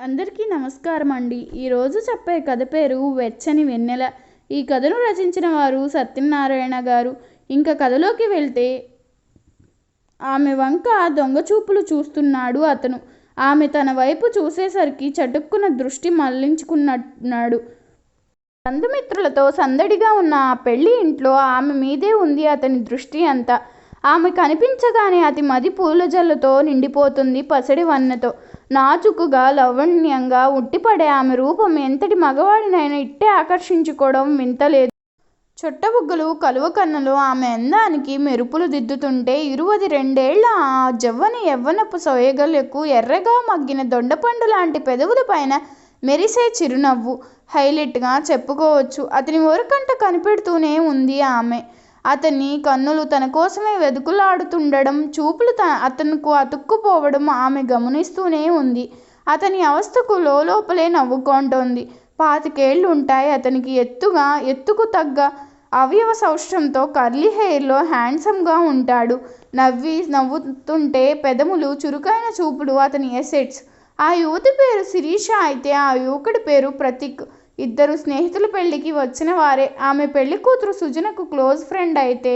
అందరికీ నమస్కారం అండి. ఈరోజు చెప్పే కథ పేరు వెచ్చని వెన్నెల. ఈ కథను రచించిన వారు సత్యనారాయణ గారు. ఇంకా కథలోకి వెళ్తే, ఆమె వంక దొంగచూపులు చూస్తున్నాడు అతను. ఆమె తన వైపు చూసేసరికి చటుక్కున దృష్టి మళ్లించుకున్నాడు. బంధుమిత్రులతో సందడిగా ఉన్న ఆ పెళ్లి ఇంట్లో ఆమె మీదే ఉంది అతని దృష్టి అంతా. ఆమె కనిపించగానే అతి మది పూలజల్లతో నిండిపోతుంది, పసిడి వన్నెతో. నాజుకుగా లవణ్యంగా ఉట్టిపడే ఆమె రూపం ఎంతటి మగవాడినైనా ఇట్టే ఆకర్షించుకోవడం వింతలేదు. చుట్టబుగ్గలు కలువ కన్నులు ఆమె అందానికి మెరుపులు దిద్దుతుంటే, 22 ఆ యవ్వనపు సోయగలకు ఎర్రగా మగ్గిన దొండపండు లాంటి పెదవుల పైన మెరిసే చిరునవ్వు హైలైట్గా చెప్పుకోవచ్చు. అతని ఓరకంట కనిపెడుతూనే ఉంది ఆమె. అతని కన్నులు తన కోసమే వెతుకులాడుతుండడం, చూపులు అతనుకు అతుక్కుపోవడం ఆమె గమనిస్తూనే ఉంది. అతని అవస్థకు లోపలే నవ్వుకుంటోంది. 25 ఏళ్ళు ఉంటాయి అతనికి. ఎత్తుకు తగ్గ అవయవ సౌష్ఠంతో కర్లీ హెయిర్లో హ్యాండ్సమ్గా ఉంటాడు. నవ్వుతుంటే పెదములు, చురుకైన చూపులు అతని ఎసెట్స్. ఆ యువతి పేరు శిరీష అయితే ఆ యువకుడి పేరు ప్రతీక్. ఇద్దరు స్నేహితుల పెళ్లికి వచ్చిన వారే. ఆమె పెళ్లి కూతురు సుజనకు క్లోజ్ ఫ్రెండ్ అయితే,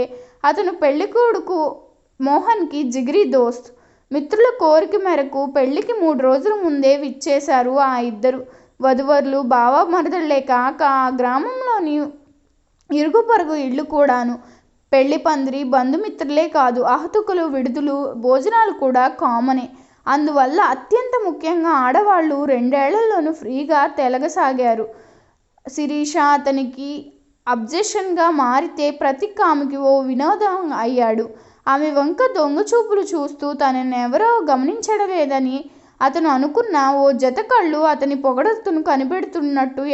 అతను పెళ్లి కొడుకు మోహన్కి జిగిరి దోస్త్. మిత్రుల కోరిక మేరకు పెళ్లికి 3 రోజుల ముందే విచ్చేశారు ఆ ఇద్దరు వధువరులు. బావ మరదళ్లే కాక ఆ గ్రామంలోని ఇరుగు పొరుగు ఇళ్ళు కూడాను. పెళ్లి పందిరి, బంధుమిత్రులే కాదు, ఆహతుకులు, విడుదలు, భోజనాలు కూడా కామనే. అందువల్ల అత్యంత ముఖ్యంగా ఆడవాళ్లు 2 ఏళ్లలోనూ ఫ్రీగా తెలగసాగారు. శిరీష అతనికి అబ్జెషన్గా మారితే, ప్రతీక్ ఆమెకి ఓ వినోదం అయ్యాడు. ఆమె వంక దొంగచూపులు చూస్తూ తననెవరో గమనించడలేదని అతను అనుకున్న ఓ జత కళ్ళు అతని పొగడతను కనిపెడుతున్నట్టు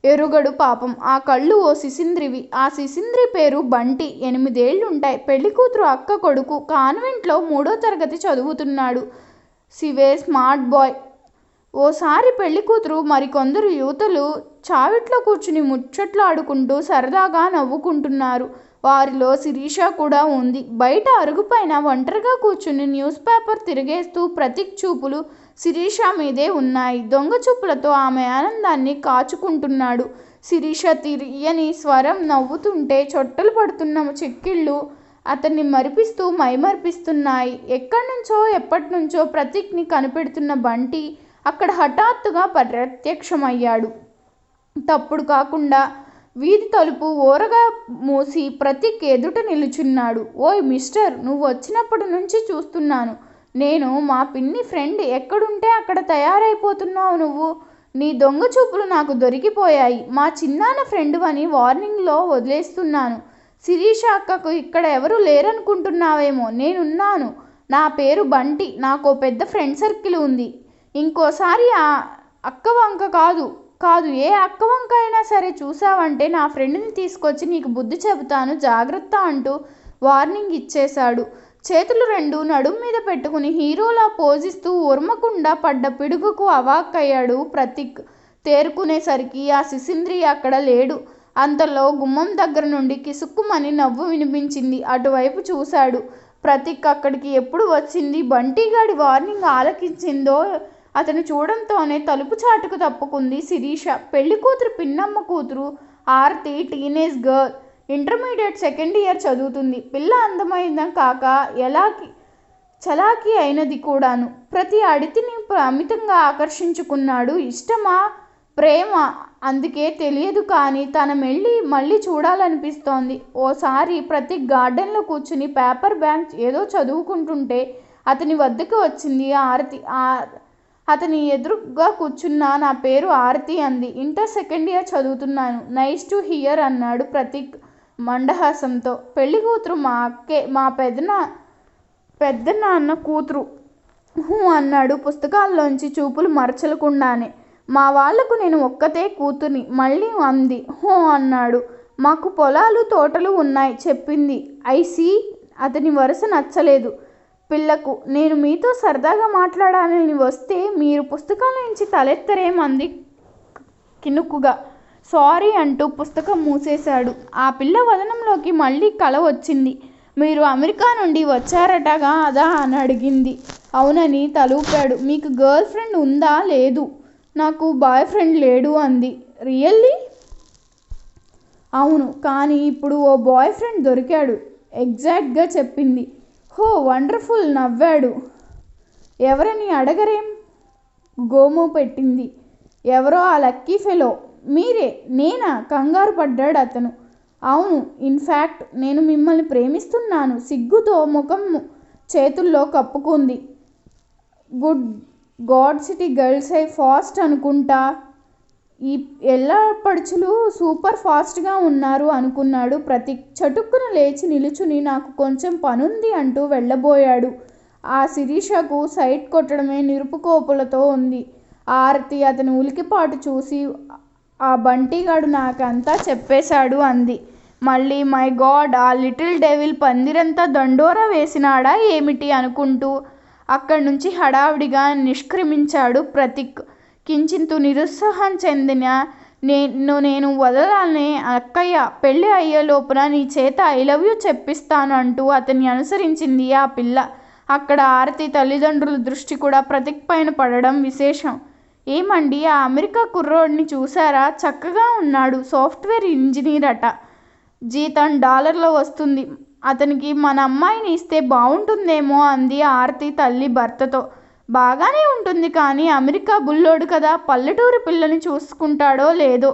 ఎరుగడు పాపం. ఆ కళ్ళు ఓ శిశింద్రివి. ఆ శిశింద్రి పేరు బంటి. 8 ఏళ్లుంటాయి. పెళ్లి కూతురు అక్క కొడుకు. కాన్వెంట్లో 3వ తరగతి చదువుతున్నాడు. సివే స్మార్ట్ బాయ్. ఓసారి పెళ్లి కూతురు మరికొందరు యువతులు చావిట్లో కూర్చుని ముచ్చట్లు ఆడుకుంటూ సరదాగా నవ్వుకుంటున్నారు. వారిలో శిరీష కూడా ఉంది. బయట అరుగుపైన ఒంటరిగా కూర్చుని న్యూస్ పేపర్ తిరిగేస్తూ ప్రతీక్ చూపులు శిరీష మీదే ఉన్నాయి. దొంగ చూపులతో ఆమె ఆనందాన్ని కాచుకుంటున్నాడు. శిరీష తీయని స్వరం నవ్వుతుంటే చొట్టలు పడుతున్న చెక్కిళ్ళు అతన్ని మరిపిస్తూ మైమరిపిస్తున్నాయి. ఎప్పటినుంచో ప్రతీక్ని కనిపెడుతున్న బంటి అక్కడ హఠాత్తుగా ప్రత్యక్షమయ్యాడు. తప్పుడు కాకుండా వీధి తలుపు ఓరగా మూసి ప్రతీక్ ఎదుట నిలుచున్నాడు. ఓయ్ మిస్టర్, నువ్వు వచ్చినప్పటి నుంచి చూస్తున్నాను. నేను మా పిన్ని ఫ్రెండ్. ఎక్కడుంటే అక్కడ తయారైపోతున్నావు నువ్వు. నీ దొంగ చూపులు నాకు దొరికిపోయాయి. మా చిన్నాన్న ఫ్రెండ్ అని వార్నింగ్లో వదిలేస్తున్నాను. శిరీష అక్కకు ఇక్కడ ఎవరూ లేరనుకుంటున్నావేమో. నేనున్నాను. నా పేరు బంటి. నాకో పెద్ద ఫ్రెండ్ సర్కిల్ ఉంది. ఇంకోసారి ఆ అక్క వంక కాదు ఏ అక్క వంక అయినా సరే చూసావంటే నా ఫ్రెండ్ని తీసుకొచ్చి నీకు బుద్ధి చెబుతాను, జాగ్రత్త అంటూ వార్నింగ్ ఇచ్చేశాడు. చేతులు 2 నడుం మీద పెట్టుకుని హీరోలా పోజిస్తూ ఉర్మకుండా పడ్డ పిడుగుకు అవాక్కయ్యాడు ప్రతీక్. తేరుకునేసరికి ఆ శిశింద్రి అక్కడ లేడు. అంతలో గుమ్మం దగ్గర నుండి కిసుక్కుమని నవ్వు వినిపించింది. అటువైపు చూశాడు. ప్రతీక్ అక్కడికి ఎప్పుడు వచ్చింది? బంటిగాడి వార్నింగ్ ఆలకించిందో అతను చూడంతోనే తలుపు చాటుకు తప్పుకుంది శిరీష. పెళ్లి కూతురు పిన్నమ్మ కూతురు Aarti. Teenage girl. Intermediate 2nd year చదువుతుంది. పిల్ల అందమైన కాక చలాకీ అయినది కూడాను. ప్రతి అడితిని అమితంగా ఆకర్షించుకున్నాడు. ఇష్టమా, ప్రేమ అందుకే తెలియదు కానీ తన మళ్ళీ చూడాలనిపిస్తోంది. ఓసారి ప్రతీక్ గార్డెన్లో కూర్చుని పేపర్ బ్యాగ్ ఏదో చదువుకుంటుంటే అతని వద్దకు వచ్చింది ఆరతి. అతని ఎదురుగా కూర్చున్నా నా పేరు ఆరతి అంది. ఇంటర్ 2nd ఇయర్ చదువుతున్నాను. నైస్ టు హియర్ అన్నాడు ప్రతీక్ మందహాసంతో. పెళ్లి కూతురు మా అక్కే, మా పెద్దనాన్న కూతురు అన్నాడు పుస్తకాల్లోంచి చూపులు మరచలకుండానే. మా వాళ్లకు నేను ఒక్కతే కూతుర్ని మళ్ళీ అంది. అన్నాడు. మాకు పొలాలు తోటలు ఉన్నాయి చెప్పింది. ఐసీ. అతని వరుస నచ్చలేదు పిల్లకు. నేను మీతో సరదాగా మాట్లాడాలని వస్తే మీరు పుస్తకాల నుంచి తలెత్తరేమంది కినుకుగా. సారీ అంటూ పుస్తకం మూసేశాడు. ఆ పిల్ల వదనంలోకి మళ్ళీ కళ వచ్చింది. మీరు అమెరికా నుండి వచ్చారటగా అదా అని అడిగింది. అవునని తలూపాడు. మీకు గర్ల్ ఫ్రెండ్ ఉందా? లేదు, నాకు బాయ్ ఫ్రెండ్ లేడు అంది. రియల్లీ? అవును, కానీ ఇప్పుడు ఓ బాయ్ ఫ్రెండ్ దొరికాడు ఎగ్జాక్ట్గా చెప్పింది. హో వండర్ఫుల్ నవ్వాడు. ఎవరని అడగరేం? గోము పెట్టింది. ఎవరో ఆ లక్కీ ఫెలో. మీరే? నేనా? కంగారు పడ్డాడు అతను. అవును, ఇన్ఫ్యాక్ట్ నేను మిమ్మల్ని ప్రేమిస్తున్నాను. సిగ్గుతో ముఖం చేతుల్లో కప్పుకుంది. గుడ్ గాడ్, సిటీ గర్ల్సే ఫాస్ట్ అనుకుంటా. ఈ ఎల్లపడుచులు సూపర్ ఫాస్ట్గా ఉన్నారు అనుకున్నాడు ప్రతీక్. చటుక్కున లేచి నిలుచుని నాకు కొంచెం పనుంది అంటూ వెళ్ళబోయాడు. ఆ శిరీషకు సైట్ కొట్టడమే నిరుపుకోపులతో ఉంది. ఆరతి అతని ఉలికిపాటు చూసి ఆ బంటిగాడు నాకంతా చెప్పేశాడు అంది. మళ్ళీ మై గాడ్, ఆ లిటిల్ డెవిల్ పందిరంతా దండోరా వేసినాడా ఏమిటి అనుకుంటూ అక్కడి నుంచి హడావిడిగా నిష్క్రమించాడు ప్రతీక్. కించిత్తు నిరుత్సాహం చెందిన నేను వదలానే అక్కయ్య, పెళ్ళి అయ్యేలోపున నీ చేత ఐ లవ్ యూ చెప్పిస్తాను అంటూ అతన్ని అనుసరించింది ఆ పిల్ల. అక్కడ ఆరతి తల్లిదండ్రుల దృష్టి కూడా ప్రతీక్ పైన పడడం విశేషం. ఏమండి, ఆ అమెరికా కుర్రోడిని చూసారా? చక్కగా ఉన్నాడు. సాఫ్ట్వేర్ ఇంజనీర్ అట. జీతం $లో వస్తుంది. అతనికి మన అమ్మాయిని ఇస్తే బావుంటుందేమో అంది ఆరతి తల్లి భర్తతో. బాగానే ఉంటుంది, కానీ అమెరికా బుల్లోడు కదా, పల్లెటూరి పిల్లని చూసుకుంటాడో లేదో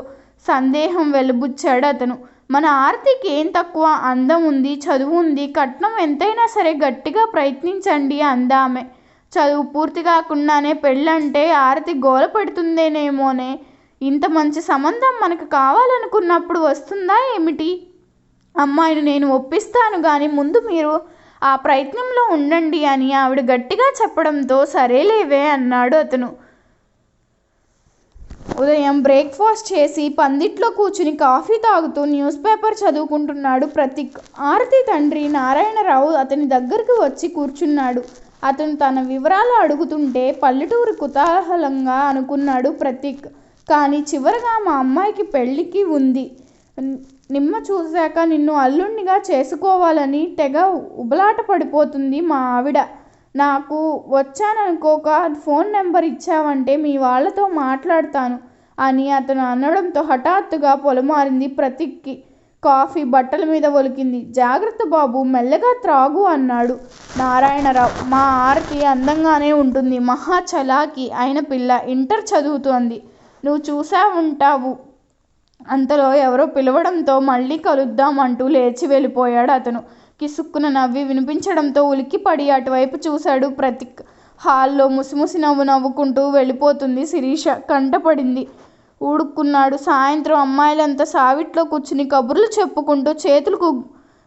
సందేహం వెలిబుచ్చాడు అతను. మన ఆరతికి ఏం తక్కువ? అందం ఉంది, చదువు ఉంది, కట్నం ఎంతైనా సరే గట్టిగా ప్రయత్నించండి అందామె. చదువు పూర్తి కాకుండానే పెళ్ళంటే ఆరతి గోల పెడుతుందేనేమోనే. ఇంత మంచి సంబంధం మనకు కావాలనుకున్నప్పుడు వస్తుందా ఏమిటి? అమ్మాయిని నేను ఒప్పిస్తాను గాని ముందు మీరు ఆ ప్రయత్నంలో ఉండండి అని ఆవిడ గట్టిగా చెప్పడంతో సరేలేవే అన్నాడు అతను. ఉదయం బ్రేక్ఫాస్ట్ చేసి పందిట్లో కూర్చుని కాఫీ తాగుతూ న్యూస్ పేపర్ చదువుకుంటున్నాడు ప్రతీక్. ఆరతి తండ్రి నారాయణరావు అతని దగ్గరకు వచ్చి కూర్చున్నాడు. అతను తన వివరాలు అడుగుతుంటే పల్లెటూరు కుతూహలంగా అనుకున్నాడు ప్రతీక్. కానీ చివరగా మా అమ్మాయికి పెళ్ళికి ఉంది. నిమ్మ చూశాక నిన్ను అల్లుణ్ణిగా చేసుకోవాలని తెగ ఉబలాట పడిపోతుంది మా ఆవిడ. నాకు వచ్చాననుకోక ఫోన్ నెంబర్ ఇచ్చావంటే మీ వాళ్ళతో మాట్లాడతాను అని అతను అనడంతో హఠాత్తుగా పొలమారింది ప్రతీక్కి. కాఫీ బట్టల మీద ఒలికింది. జాగ్రత్త బాబు, మెల్లగా త్రాగు అన్నాడు నారాయణరావు. మా ఆరతి అందంగానే ఉంటుంది, మహా చలాకి అయిన పిల్ల, ఇంటర్ చదువుతోంది. నువ్వు చూసావుంటావు. అంతలో ఎవరో పిలవడంతో మళ్ళీ కలుద్దాం అంటూ లేచి వెళ్ళిపోయాడు అతను. కిసుక్కున నవ్వి వినిపించడంతో ఉలిక్కిపడి అటువైపు చూశాడు ప్రతీక్. హాల్లో ముసిముసి నవ్వు నవ్వుకుంటూ వెళ్ళిపోతుంది శిరీష కంటపడింది. ఊడుక్కున్నాడు. సాయంత్రం అమ్మాయిలంతా సావిట్లో కూర్చుని కబుర్లు చెప్పుకుంటూ చేతులకు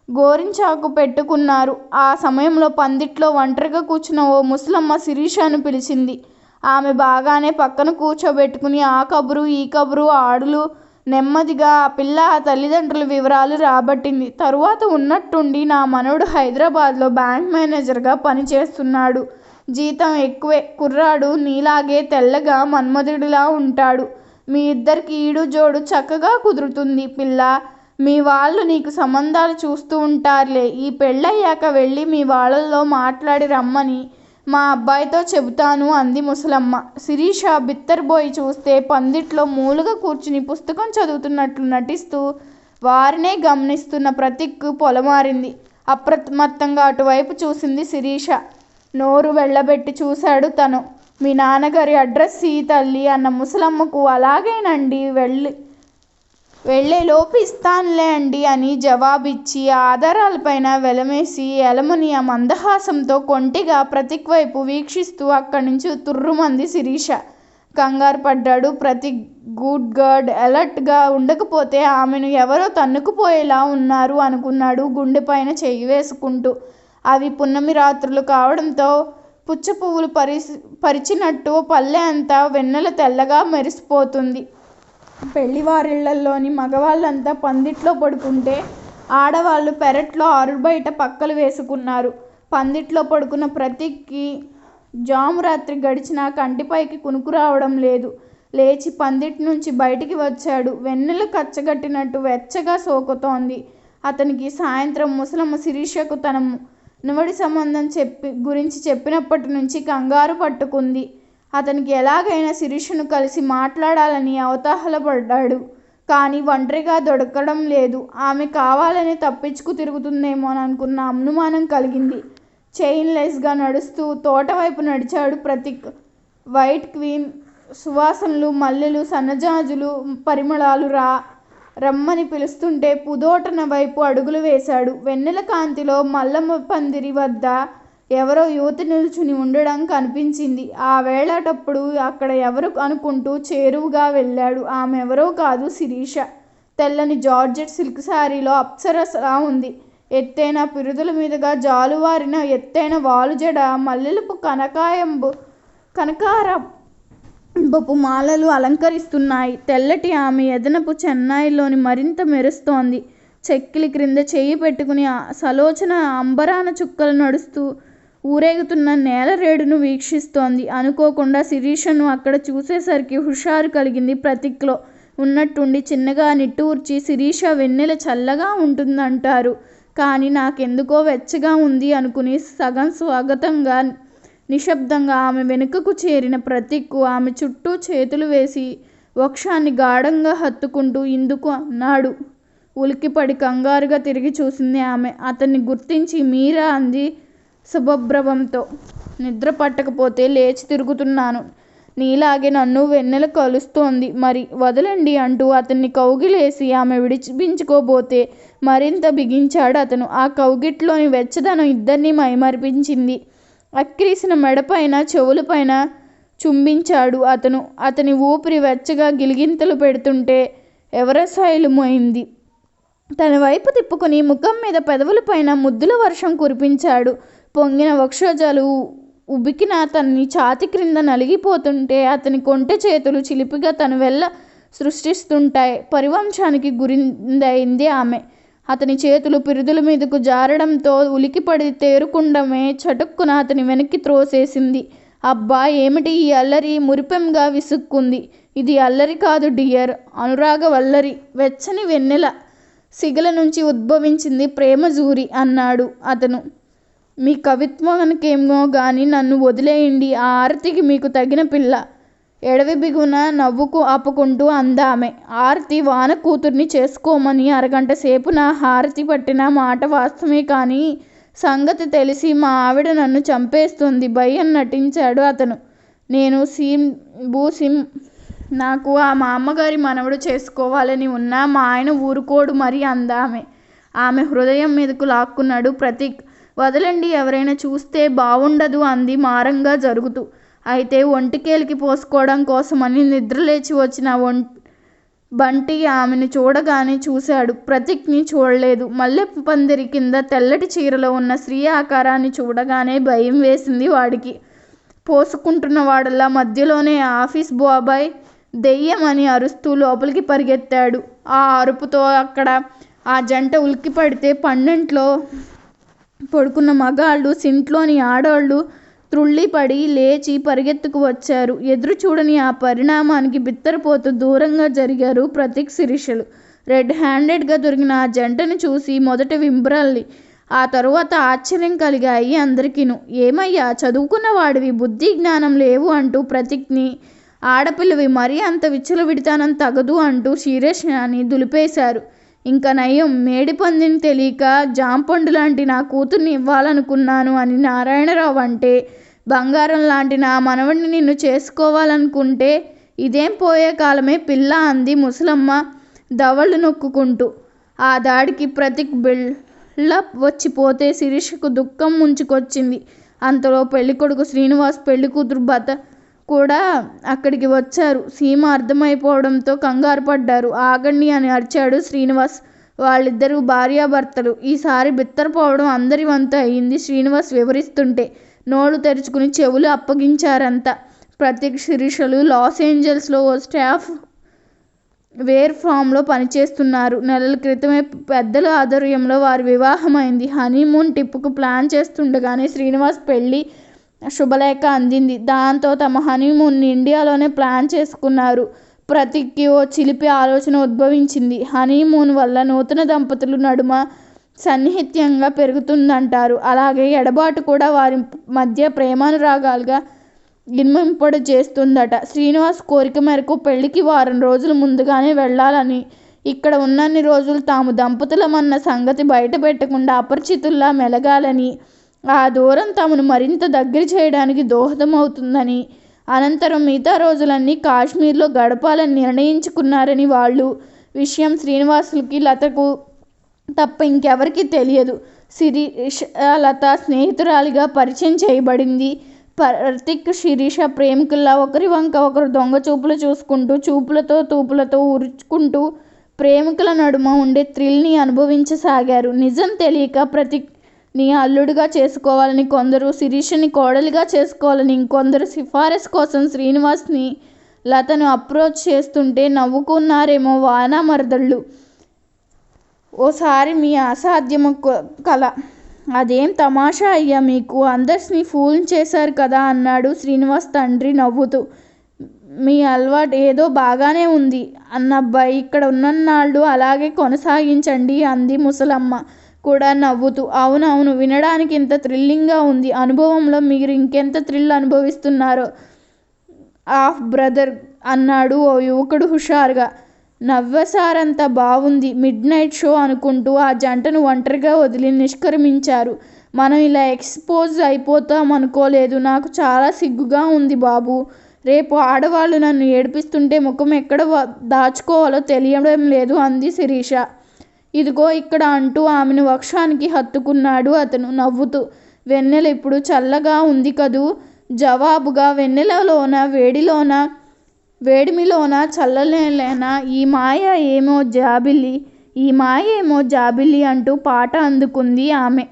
గోరించాకు పెట్టుకున్నారు. ఆ సమయంలో పందిట్లో ఒంటరిగా కూర్చున్న ఓ ముసలమ్మ శిరీషను పిలిచింది. ఆమె బాగానే పక్కన కూర్చోబెట్టుకుని ఆ కబురు ఈ కబురు ఆడులు నెమ్మదిగా ఆ పిల్ల ఆ తల్లిదండ్రుల వివరాలు రాబట్టింది. తరువాత ఉన్నట్టుండి నా మనవడు హైదరాబాద్లో బ్యాంక్ మేనేజర్గా పనిచేస్తున్నాడు. జీతం ఎక్కువే. కుర్రాడు నీలాగే తెల్లగా మన్మధుడిలా ఉంటాడు. మీ ఇద్దరికి ఈడు జోడు చక్కగా కుదురుతుంది పిల్ల. మీ వాళ్ళు నీకు సంబంధాలు చూస్తూ ఉంటారులే. ఈ పెళ్ళయ్యాక వెళ్ళి మీ వాళ్ళల్లో మాట్లాడి రమ్మని మా అబ్బాయితో చెబుతాను అంది ముసలమ్మ. శిరీష బిత్తరబోయి చూస్తే పందిట్లో మూలగా కూర్చుని పుస్తకం చదువుతున్నట్లు నటిస్తూ వారినే గమనిస్తున్న ప్రతీక్ పొలమారింది. అప్రమత్తంగా అటువైపు చూసింది శిరీష. నోరు వెళ్ళబెట్టి చూశాడు తను. మీ నాన్నగారి అడ్రస్ ఈ తల్లి అన్న ముసలమ్మకు అలాగేనండి, వెళ్ళేలోపు ఇస్తానులే అండి అని జవాబిచ్చి ఆధారాలపైన వెలమేసి ఎలమునియా మందహాసంతో కొంటిగా ప్రతీక్ వైపు వీక్షిస్తూ అక్కడి నుంచి తుర్రుమంది శిరీష. కంగారు పడ్డాడు ప్రతీక్. గుడ్ గర్డ్ అలర్ట్గా ఉండకపోతే ఆమెను ఎవరో తన్నుకుపోయేలా ఉన్నారు అనుకున్నాడు గుండెపైన చెయ్యి వేసుకుంటూ. అవి పున్నమి రాత్రులు కావడంతో పుచ్చపువ్వులు పరిచినట్టు పల్లె అంతా వెన్నెల తెల్లగా మెరిసిపోతుంది. పెళ్లివారిళ్లలోని మగవాళ్ళంతా పందిట్లో పడుకుంటే ఆడవాళ్ళు పెరట్లో ఆరుబయట పక్కలు వేసుకున్నారు. పందిట్లో పడుకున్న ప్రతీక్కి జామురాత్రి గడిచినా కంటిపైకి కునుకు రావడం లేదు. లేచి పందిటి నుంచి బయటికి వచ్చాడు. వెన్నెల కచ్చగట్టినట్టు వెచ్చగా సోకుతోంది అతనికి. సాయంత్రం ముసలమ్మ శిరీషకు తన నువడి సంబంధం గురించి చెప్పినప్పటి నుంచి కంగారు పట్టుకుంది. అతనికి ఎలాగైనా శిరీషను కలిసి మాట్లాడాలని అవతాహలపడ్డాడు. కానీ ఒంటరిగా దొరకడం లేదు. ఆమె కావాలని తప్పించుకు తిరుగుతుందేమోననుకున్న అనుమానం కలిగింది. చైన్ లెస్గా నడుస్తూ తోటవైపు నడిచాడు ప్రతీక్. వైట్ క్వీన్ సువాసనలు, మల్లెలు, సన్నజాజులు పరిమళాలు రమ్మని పిలుస్తుంటే పుదోటన వైపు అడుగులు వేశాడు. వెన్నెల కాంతిలో మల్లమ్మ పందిరి వద్ద ఎవరో యువతి నిల్చుని ఉండడం కనిపించింది. ఆ వేళటప్పుడు అక్కడ ఎవరు అనుకుంటూ చేరువుగా వెళ్ళాడు. ఆమె ఎవరో కాదు, శిరీష. తెల్లని జార్జెట్ సిల్క్ శారీలో అప్సరసలా ఉంది. ఎత్తైన పిరుదుల మీదుగా జాలువారిన ఎత్తైన వాలుజడ, మల్లెలపు కనకారపు మాలలు అలంకరిస్తున్నాయి. తెల్లటి ఆమె ఎదనపు చెన్నాయిలోని మరింత మెరుస్తోంది. చెక్కిలి క్రింద చెయ్యి పెట్టుకుని సలోచన అంబరాన చుక్కలు నడుస్తూ ఊరేగుతున్న నేలరేడును వీక్షిస్తోంది. అనుకోకుండా శిరీషను అక్కడ చూసేసరికి హుషారు కలిగింది ప్రతీక్లో. ఉన్నట్టుండి చిన్నగా నిట్టూర్చి, శిరీష వెన్నెల చల్లగా ఉంటుందంటారు, కానీ నాకెందుకో వెచ్చగా ఉంది అనుకుని సగం స్వాగతంగా నిశ్శబ్దంగా ఆమె వెనుకకు చేరిన ప్రతీక్ ఆమె చుట్టూ చేతులు వేసి వక్షాన్ని గాఢంగా హత్తుకుంటూ ఇందుకు అన్నాడు. ఉలిక్కిపడి కంగారుగా తిరిగి చూసింది ఆమె. అతన్ని గుర్తించి మీరా అంది శుభభ్రవంతో. నిద్ర పట్టకపోతే లేచి తిరుగుతున్నాను. నీలాగే నన్ను వెన్నెల కలుస్తోంది. మరి వదలండి అంటూ అతన్ని కౌగిలేసి ఆమె విడిపించుకోబోతే మరింత బిగించాడు అతను. ఆ కౌగిట్లోని వెచ్చదనం ఇద్దరినీ మైమరిపించింది. అక్కిరిసిన మెడపైన, చెవులపైన చుంబించాడు అతను. అతని ఊపిరి వెచ్చగా గిలిగింతలు పెడుతుంటే ఎవరసైలుమైంది. తన వైపు తిప్పుకుని ముఖం మీద, పెదవులపైన ముద్దుల వర్షం కురిపించాడు. పొంగిన వక్షోజాలు ఉబికిన అతన్ని ఛాతి క్రింద నలిగిపోతుంటే అతని కొంటె చేతులు చిలిపిగా తను వెళ్ళ సృష్టిస్తుంటాయి. పరివంశానికి గురిందైంది ఆమె. అతని చేతులు పిరుదుల మీదకు జారడంతో ఉలికిపడి తేరుకుండమే చటుక్కున అతని వెనక్కి త్రోసేసింది. అబ్బా, ఏమిటి ఈ అల్లరి? మురిపెంగా విసుక్కుంది. ఇది అల్లరి కాదు డియర్, అనురాగవల్లరి. వెచ్చని వెన్నెల సిగల నుంచి ఉద్భవించింది ప్రేమజూరి అన్నాడు అతను. మీ కవిత్వానికేమో గాని నన్ను వదిలేయండి. ఆ ఆరతికి మీకు తగిన పిల్ల. ఎడవి బిగున నవ్వుకు ఆపుకుంటూ అందామె. ఆరతి వాన కూతుర్ని చేసుకోమని అరగంట సేపు నా హారతి పట్టిన మాట వాస్తవమే, కానీ సంగతి తెలిసి మా ఆవిడ నన్ను చంపేస్తుంది భయం నటించాడు అతను. నేను భూసిం, నాకు ఆ మా అమ్మగారి మనవడు చేసుకోవాలని ఉన్నా మా ఆయన ఊరుకోడు మరి అందామె. ఆమె హృదయం మీదకు లాక్కున్నాడు ప్రతీక్. వదలండి, ఎవరైనా చూస్తే బావుండదు అంది మారంగా జరుగుతూ. అయితే ఒంటికేలికి పోసుకోవడం కోసమని నిద్రలేచి వచ్చిన బంటి ఆమెను చూడగానే చూశాడు. ప్రతీక్ని చూడలేదు. మల్లె పందిరి కింద తెల్లటి చీరలో ఉన్న స్త్రీ ఆకారాన్ని చూడగానే భయం వేసింది వాడికి. పోసుకుంటున్న వాడల్లా మధ్యలోనే ఆఫీస్ బాబాయ్ దెయ్యం అని అరుస్తూ లోపలికి పరిగెత్తాడు. ఆ అరుపుతో అక్కడ ఆ జంట ఉలిక్కిపడితే పన్నెంట్లో పడుకున్న మగాళ్ళు, సింట్లోని ఆడోళ్ళు త్రుళ్ళిపడి లేచి పరిగెత్తుకు వచ్చారు. ఎదురు చూడని ఆ పరిణామానికి బిత్తరపోతూ దూరంగా జరిగారు ప్రతీక్, శిరీషలు. రెడ్ హ్యాండెడ్గా దొరికిన ఆ జంటను చూసి మొదట వింబ్రాలి, ఆ తరువాత ఆశ్చర్యం కలిగాయి అందరికీను. ఏమయ్యా, చదువుకున్న వాడివి, బుద్ధి జ్ఞానం లేవు అంటూ ప్రతీక్ని, ఆడపిల్లవి, మరీ అంత విచ్చలవిడితనం తగదు అంటూ శిరీషని దులిపేశారు. ఇంకా నయం, మేడిపందిని తెలియక జాంపండు లాంటి నా కూతుర్ని ఇవ్వాలనుకున్నాను అని నారాయణరావు అంటే, బంగారం లాంటి నా మనవడిని నిన్ను చేసుకోవాలనుకుంటే ఇదేం పోయే కాలమే పిల్ల అంది ముసలమ్మ దవళ్ళు నొక్కుంటూ. ఆ దాడికి ప్రతీక్ బిల్డప్ వచ్చిపోతే శిరీషకు దుఃఖం ముంచుకొచ్చింది. అంతలో పెళ్ళికొడుకు శ్రీనివాస్, పెళ్ళికూతురు బత కూడా అక్కడికి వచ్చారు. సీమ అర్థమైపోవడంతో కంగారు పడ్డారు. ఆగండి అని అరిచాడు శ్రీనివాస్. వాళ్ళిద్దరూ భార్యాభర్తలు. ఈసారి బిత్తరపోవడం అందరి వంతు అయింది. శ్రీనివాస్ వివరిస్తుంటే నోళ్లు తెరుచుకుని చెవులు అప్పగించారంతా. ప్రతీక్, శిరీషలు లాస్ ఏంజల్స్లో ఓ స్టాఫ్ వేర్ ఫామ్లో పనిచేస్తున్నారు. నెలల క్రితమే పెద్దల ఆధ్వర్యంలో వారి వివాహమైంది. హనీమూన్ ట్రిప్కు ప్లాన్ చేస్తుండగానే శ్రీనివాస్ పెళ్లి శుభలేఖ అందింది. దాంతో తమ హనీమూన్ని ఇండియాలోనే ప్లాన్ చేసుకున్నారు. ప్రతీక్కి ఓ చిలిపి ఆలోచన ఉద్భవించింది. హనీమూన్ వల్ల నూతన దంపతులు నడుమ సన్నిహిత్యంగా పెరుగుతుందంటారు. అలాగే ఎడబాటు కూడా వారి మధ్య ప్రేమానురాగాలుగా గిమ్మింపడు చేస్తుందట. శ్రీనివాస్ కోరిక మేరకు పెళ్లికి వారం రోజులు ముందుగానే వెళ్లాలని, ఇక్కడ ఉన్నన్ని రోజులు తాము దంపతులమన్న సంగతి బయట పెట్టకుండా అపరిచితుల్లా మెలగాలని, ఆ దూరం తమను మరింత దగ్గర చేయడానికి దోహదమవుతుందని, అనంతరం మిగతా రోజులన్నీ కాశ్మీర్లో గడపాలని నిర్ణయించుకున్నారని వాళ్ళు విషయం శ్రీనివాసులకి లతకు తప్ప ఇంకెవరికీ తెలియదు. శిరీష లత స్నేహితురాలిగా పరిచయం చేయబడింది. ప్రతీక్ శిరీష ప్రేమికుల్లా ఒకరి వంక ఒకరు దొంగ చూపులు చూసుకుంటూ, చూపులతో తూపులతో ఉరుచుకుంటూ ప్రేమికుల నడుమ ఉండే థ్రిల్ని అనుభవించసాగారు. నిజం తెలియక ప్రతీక్ని అల్లుడిగా చేసుకోవాలని కొందరు, శిరీషని కోడలిగా చేసుకోవాలని ఇంకొందరు సిఫారసు కోసం శ్రీనివాస్ని లతను అప్రోచ్ చేస్తుంటే నవ్వుకున్నారేమో వానా మరదళ్ళు. ఓసారి మీ అసాధ్యము కల, అదేం తమాషా అయ్యా మీకు, అందర్స్ని ఫూల్ చేశారు కదా అన్నాడు శ్రీనివాస్ తండ్రి నవ్వుతూ. మీ అలవాటు ఏదో బాగానే ఉంది అన్నబ్బాయి, ఇక్కడ ఉన్నన్నాళ్ళు అలాగే కొనసాగించండి అంది ముసలమ్మ కూడా నవ్వుతూ. అవునవును, వినడానికి ఇంత థ్రిల్లింగ్గా ఉంది. అనుభవంలో మీరు ఇంకెంత థ్రిల్ అనుభవిస్తున్నారో ఆఫ్ బ్రదర్ అన్నాడు ఓ యువకుడు హుషారుగా. నవ్వసారంతా బావుంది. మిడ్ నైట్ షో అనుకుంటూ ఆ జంటను ఒంటరిగా వదిలి నిష్క్రమించారు. మనం ఇలా ఎక్స్పోజ్ అయిపోతామనుకోలేదు. నాకు చాలా సిగ్గుగా ఉంది బాబు. రేపు ఆడవాళ్ళు నన్ను ఏడిపిస్తుంటే ముఖం ఎక్కడ దాచుకోవాలో తెలియడం లేదు అంది శిరీష. ఇదిగో ఇక్కడ అంటూ ఆమెను వక్షానికి హత్తుకున్నాడు అతను నవ్వుతూ. వెన్నెల ఇప్పుడు చల్లగా ఉంది కదూ. జవాబుగా వెన్నెలలోన వేడిమిలోన చల్లలేనా ఈ మాయ ఏమో జాబిల్లి అంటూ పాట అందుకుంది ఆమె.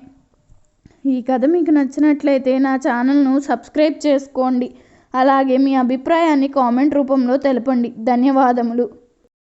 ఈ కథ మీకు నచ్చినట్లయితే నా ఛానల్ను సబ్స్క్రైబ్ చేసుకోండి. అలాగే మీ అభిప్రాయాన్ని కామెంట్ రూపంలో తెలపండి. ధన్యవాదములు.